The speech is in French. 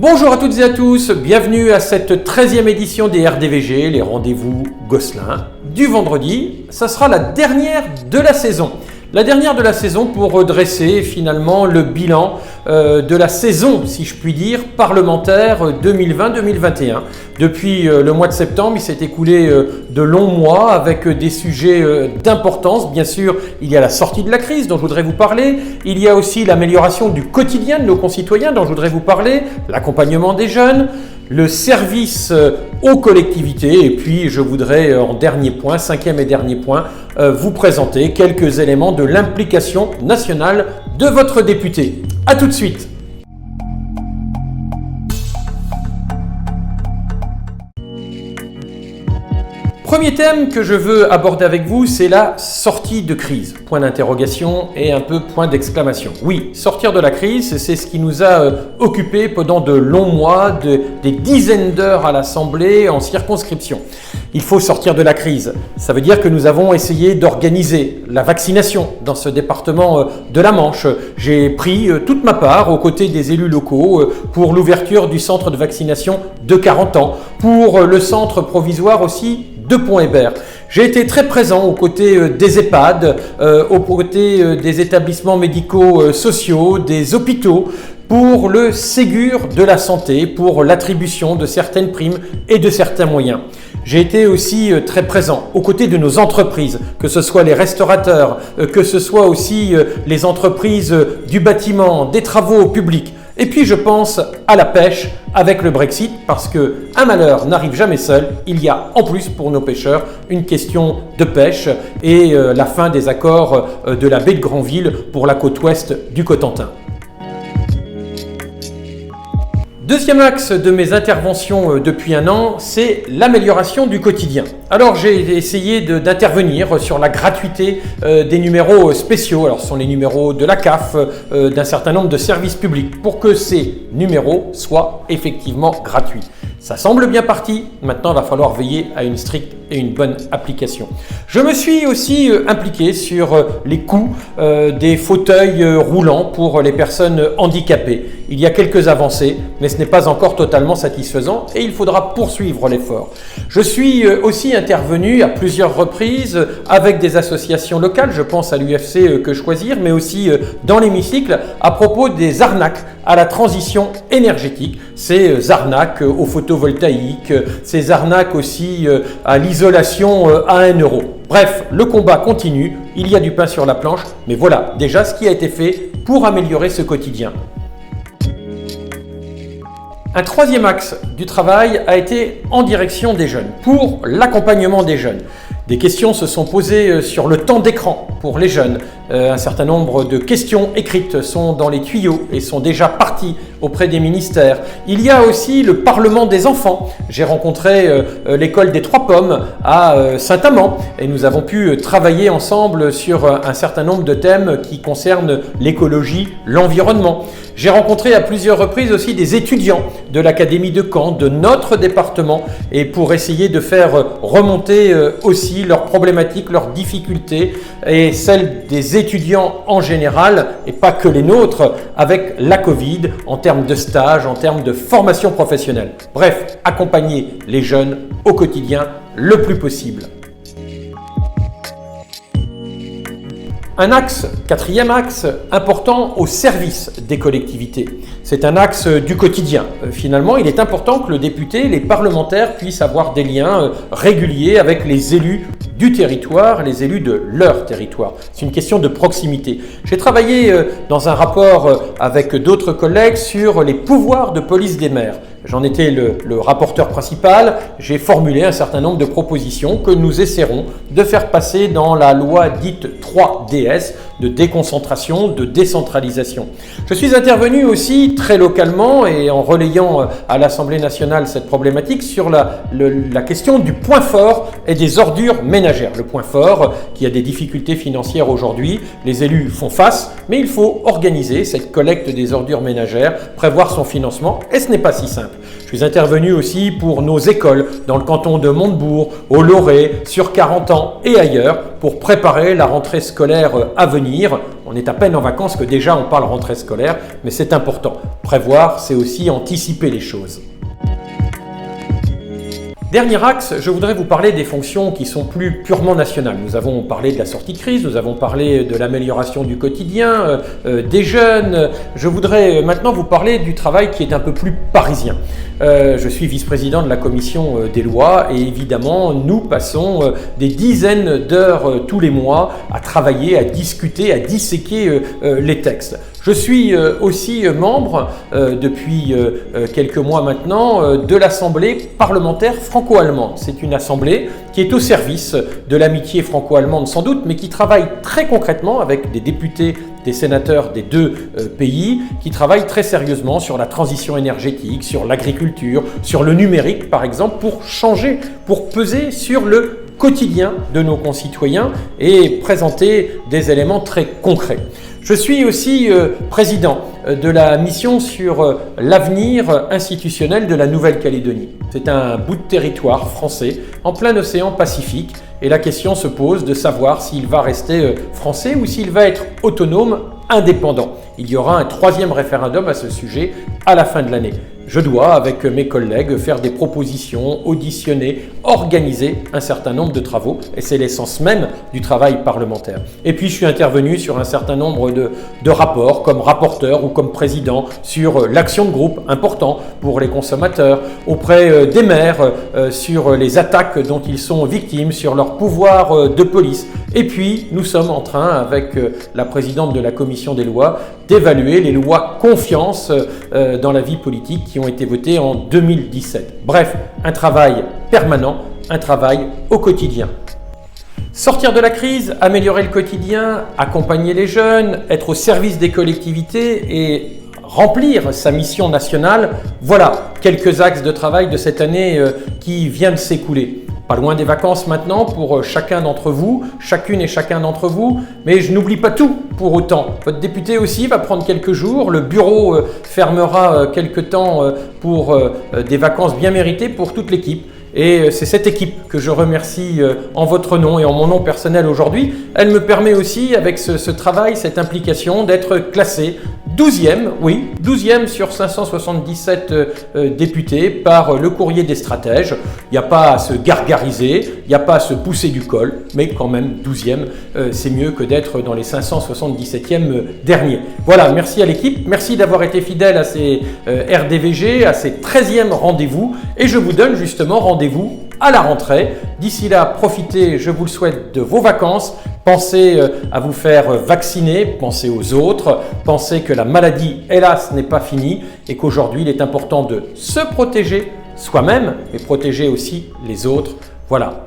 Bonjour à toutes et à tous, bienvenue à cette 13e édition des RDVG, les rendez-vous Gosselin. Du vendredi, ça sera la dernière de la saison. La dernière de la saison pour dresser finalement le bilan de la saison, si je puis dire, parlementaire 2020-2021. Depuis le mois de septembre, il s'est écoulé de longs mois avec des sujets d'importance. Bien sûr, il y a la sortie de la crise dont je voudrais vous parler. Il y a aussi l'amélioration du quotidien de nos concitoyens dont je voudrais vous parler, l'accompagnement des jeunes, le service aux collectivités et puis je voudrais en dernier point, cinquième et dernier point, vous présenter quelques éléments de l'implication nationale de votre député. A tout de suite. Premier thème que je veux aborder avec vous, c'est la sortie de crise. Point d'interrogation et un peu point d'exclamation. Oui, sortir de la crise, c'est ce qui nous a occupés pendant de longs mois, des dizaines d'heures à l'Assemblée en circonscription. Il faut sortir de la crise. Ça veut dire que nous avons essayé d'organiser la vaccination dans ce département de la Manche. J'ai pris toute ma part aux côtés des élus locaux pour l'ouverture du centre de vaccination de 40 ans, pour le centre provisoire aussi de Pont-Hébert. J'ai été très présent aux côtés des EHPAD, aux côtés des établissements médicaux sociaux, des hôpitaux, pour le Ségur de la santé, pour l'attribution de certaines primes et de certains moyens. J'ai été aussi très présent aux côtés de nos entreprises, que ce soit les restaurateurs, que ce soit aussi les entreprises du bâtiment, des travaux publics. Et puis je pense à la pêche avec le Brexit, parce qu'un malheur n'arrive jamais seul. Il y a en plus pour nos pêcheurs une question de pêche et la fin des accords de la baie de Granville pour la côte ouest du Cotentin. Deuxième axe de mes interventions depuis un an, c'est l'amélioration du quotidien. Alors j'ai essayé d'intervenir sur la gratuité des numéros spéciaux. Alors ce sont les numéros de la CAF, d'un certain nombre de services publics, pour que ces numéros soient effectivement gratuits. Ça semble bien parti, maintenant il va falloir veiller à une stricte et une bonne application. Je me suis aussi impliqué sur les coûts des fauteuils roulants pour les personnes handicapées. Il y a quelques avancées, mais ce n'est pas encore totalement satisfaisant et il faudra poursuivre l'effort. Je suis aussi intervenu à plusieurs reprises avec des associations locales, je pense à l'UFC Que Choisir, mais aussi dans l'hémicycle à propos des arnaques à la transition énergétique, ces arnaques aux photovoltaïques, ces arnaques aussi à l'isolation à 1 euro. Bref, le combat continue, il y a du pain sur la planche, mais voilà déjà ce qui a été fait pour améliorer ce quotidien. Un troisième axe du travail a été en direction des jeunes, pour l'accompagnement des jeunes. Des questions se sont posées sur le temps d'écran pour les jeunes. Un certain nombre de questions écrites sont dans les tuyaux et sont déjà parties auprès des ministères. Il y a aussi le Parlement des enfants. J'ai rencontré l'école des Trois Pommes à Saint-Amand et nous avons pu travailler ensemble sur un certain nombre de thèmes qui concernent l'écologie, l'environnement. J'ai rencontré à plusieurs reprises aussi des étudiants de l'Académie de Caen, de notre département, et pour essayer de faire remonter aussi leurs problématiques, leurs difficultés et celles des étudiants en général, et pas que les nôtres, avec la Covid, en termes de stage, en termes de formation professionnelle. Bref, accompagner les jeunes au quotidien le plus possible. Un axe, quatrième axe, important au service des collectivités. C'est un axe du quotidien. Finalement, il est important que le député, les parlementaires puissent avoir des liens réguliers avec les élus du territoire, les élus de leur territoire. C'est une question de proximité. J'ai travaillé dans un rapport avec d'autres collègues sur les pouvoirs de police des maires. J'en étais le rapporteur principal. J'ai formulé un certain nombre de propositions que nous essaierons de faire passer dans la loi dite 3DS, de déconcentration, de décentralisation. Je suis intervenu aussi très localement et en relayant à l'Assemblée nationale cette problématique sur la question du point fort et des ordures ménagères. Le point fort qui a des difficultés financières aujourd'hui, les élus font face, mais il faut organiser cette collecte des ordures ménagères, prévoir son financement et ce n'est pas si simple. Je suis intervenu aussi pour nos écoles dans le canton de Montebourg, au Lorey, sur 40 ans et ailleurs pour préparer la rentrée scolaire à venir. On est à peine en vacances que déjà on parle rentrée scolaire, mais c'est important. Prévoir, c'est aussi anticiper les choses. Dernier axe, je voudrais vous parler des fonctions qui sont plus purement nationales. Nous avons parlé de la sortie de crise, nous avons parlé de l'amélioration du quotidien, des jeunes. Je voudrais maintenant vous parler du travail qui est un peu plus parisien. Je suis vice-président de la commission des lois et évidemment, nous passons des dizaines d'heures tous les mois à travailler, à discuter, à disséquer les textes. Je suis aussi membre depuis quelques mois maintenant de l'Assemblée parlementaire franco-allemande. C'est une assemblée qui est au service de l'amitié franco-allemande sans doute, mais qui travaille très concrètement avec des députés, des sénateurs des deux pays, qui travaillent très sérieusement sur la transition énergétique, sur l'agriculture, sur le numérique par exemple, pour changer, pour peser sur le quotidien de nos concitoyens et présenter des éléments très concrets. Je suis aussi président de la mission sur l'avenir institutionnel de la Nouvelle-Calédonie. C'est un bout de territoire français en plein océan Pacifique et la question se pose de savoir s'il va rester français ou s'il va être autonome, indépendant. Il y aura un 3e référendum à ce sujet à la fin de l'année. Je dois, avec mes collègues, faire des propositions, auditionner, organiser un certain nombre de travaux, et c'est l'essence même du travail parlementaire. Et puis je suis intervenu sur un certain nombre de rapports, comme rapporteur ou comme président, sur l'action de groupe, important pour les consommateurs, auprès des maires, sur les attaques dont ils sont victimes, sur leur pouvoir de police. Et puis nous sommes en train, avec la présidente de la commission des lois, d'évaluer les lois confiance dans la vie politique qui ont été votées en 2017. Bref, un travail permanent, un travail au quotidien. Sortir de la crise, améliorer le quotidien, accompagner les jeunes, être au service des collectivités et remplir sa mission nationale, voilà quelques axes de travail de cette année qui vient de s'écouler. Pas loin des vacances maintenant pour chacun d'entre vous, chacune et chacun d'entre vous, mais je n'oublie pas tout pour autant. Votre député aussi va prendre quelques jours, le bureau fermera quelques temps pour des vacances bien méritées pour toute l'équipe. Et c'est cette équipe que je remercie en votre nom et en mon nom personnel aujourd'hui. Elle me permet aussi, avec ce travail, cette implication, d'être classé 12e, oui, 12e sur 577 députés par le courrier des stratèges. Il n'y a pas à se gargariser, il n'y a pas à se pousser du col, mais quand même 12e, c'est mieux que d'être dans les 577e derniers. Voilà, merci à l'équipe, merci d'avoir été fidèle à ces RDVG, à ces 13e rendez-vous, et je vous donne justement rendez-vous à la rentrée. D'ici là, profitez, je vous le souhaite, de vos vacances. Pensez à vous faire vacciner, pensez aux autres, pensez que la maladie, hélas, n'est pas finie et qu'aujourd'hui, il est important de se protéger soi-même, mais protéger aussi les autres. Voilà.